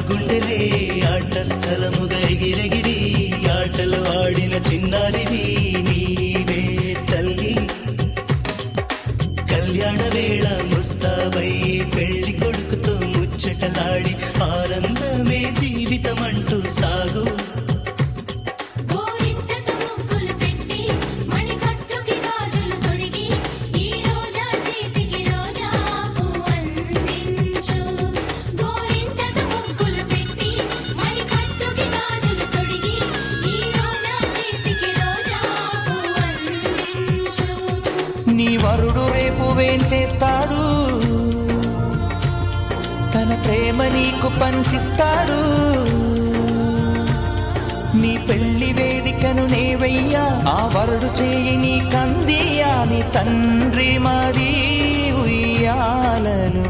గుండెలే ఆట స్థలముగా ఎగిరెగిరి ఆటలు ఆడిన చిన్నారివి నీవే తల్లి. కళ్యాణ వేళ ముస్తాబై పెళ్లి కొడుకుతో ముచ్చటలాడి ఆనందమే జీవితమంటూ సాగు. నీ వరుడు రేపు వేంచేస్తాడు, తన ప్రేమ నీకు పంచిస్తాడు. నీ పెళ్లి వేదికను నేవయ్యా, ఆ వరుడు చేయి నీ కందియా, నీ తండ్రి మాది ఉయ్యాలనుగా.